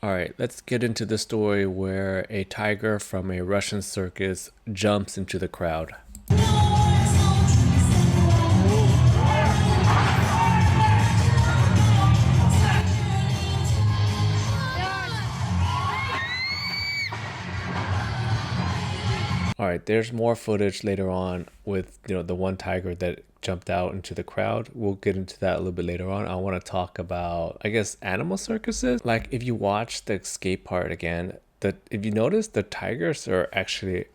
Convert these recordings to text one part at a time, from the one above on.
All right, let's get into the story where a tiger from a Russian circus jumps into the crowd. All right, there's more footage later on with, the one tiger that jumped out into the crowd. We'll get into that a little bit later on. I want to talk about, I guess, animal circuses. Like if you watch the escape part again, if you notice, the tigers are actually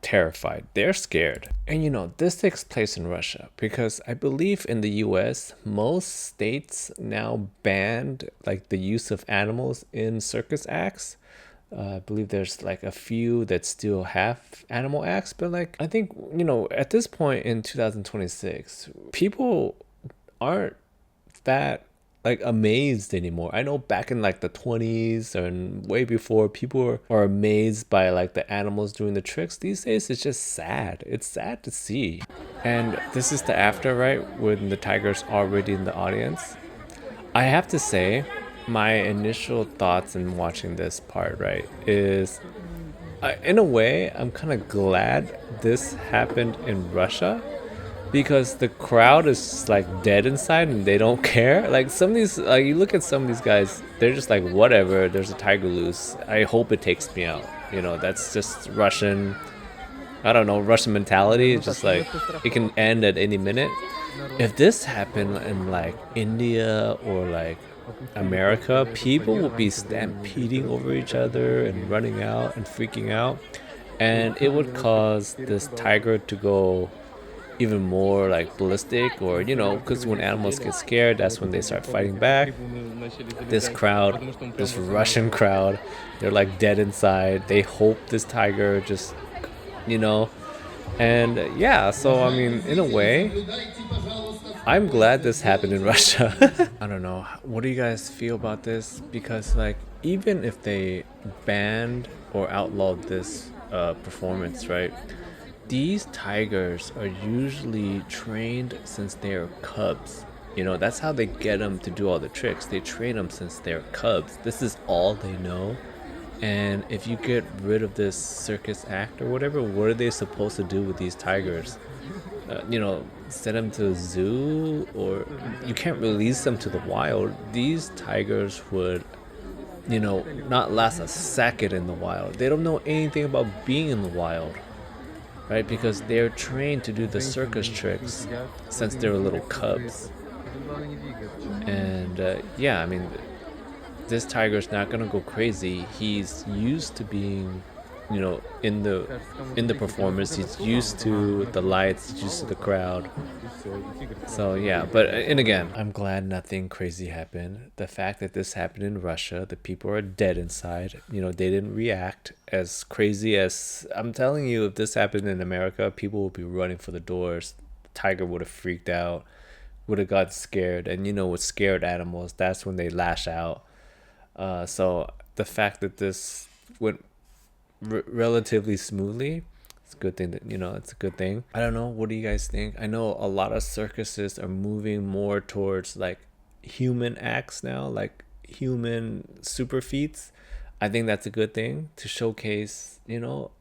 terrified. They're scared. And this takes place in Russia because I believe in the US, most states now banned like the use of animals in circus acts. I believe there's like a few that still have animal acts, but like I think, at this point in 2026, people aren't that like amazed anymore. I know back in like the 20s and way before, people are amazed by like the animals doing the tricks. These days it's just sad. It's sad to see. And this is the after, right? When the tiger's already in the audience. I have to say, my initial thoughts in watching this part, right, is in a way, I'm kind of glad this happened in Russia because the crowd is like dead inside and they don't care. Like some of these, like you look at some of these guys, they're just like, whatever, there's a tiger loose. I hope it takes me out. That's just Russian, I don't know, Russian mentality. It's just like it can end at any minute. If this happened in like India or like America, people would be stampeding over each other and running out and freaking out. And it would cause this tiger to go even more like ballistic, or because when animals get scared, that's when they start fighting back. This crowd, this Russian crowd, they're like dead inside. They hope this tiger just, you know, and yeah, so I mean, in a way, I'm glad this happened in Russia. I don't know. What do you guys feel about this? Because, like, even if they banned or outlawed this performance, right? These tigers are usually trained since they're cubs. That's how they get them to do all the tricks. They train them since they're cubs. This is all they know. And if you get rid of this circus act or whatever, what are they supposed to do with these tigers? Send them to a zoo, or you can't release them to the wild. These tigers would, not last a second in the wild. They don't know anything about being in the wild, right? Because they're trained to do the circus tricks since they were little cubs. And yeah, I mean, this tiger's not gonna go crazy. He's used to being, in the performance. He's used to the lights. He's used to the crowd. So yeah, but and again, I'm glad nothing crazy happened. The fact that this happened in Russia, the people are dead inside. They didn't react as crazy as I'm telling you. If this happened in America, people would be running for the doors. The tiger would have freaked out, would have got scared, and with scared animals, that's when they lash out. So the fact that this went relatively smoothly, it's a good thing. It's a good thing. I don't know, what do you guys think? I know a lot of circuses are moving more towards like human acts now, like human super feats. I think that's a good thing to showcase,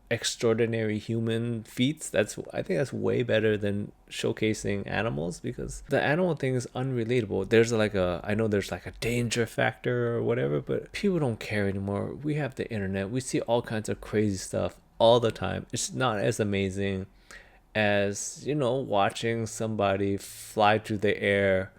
extraordinary human feats. I think that's way better than showcasing animals, because the animal thing is unrelatable. I know there's like a danger factor or whatever, but people don't care anymore. We have the internet. We see all kinds of crazy stuff all the time. It's not as amazing as, watching somebody fly through the air.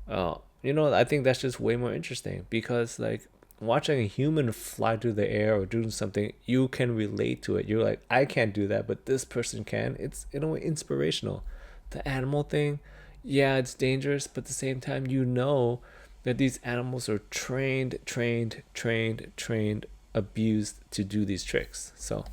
I think that's just way more interesting, because like watching a human fly through the air or doing something, you can relate to it. You're like, I can't do that, but this person can. It's in a way inspirational. The animal thing, yeah, it's dangerous, but at the same time, that these animals are trained, abused to do these tricks. So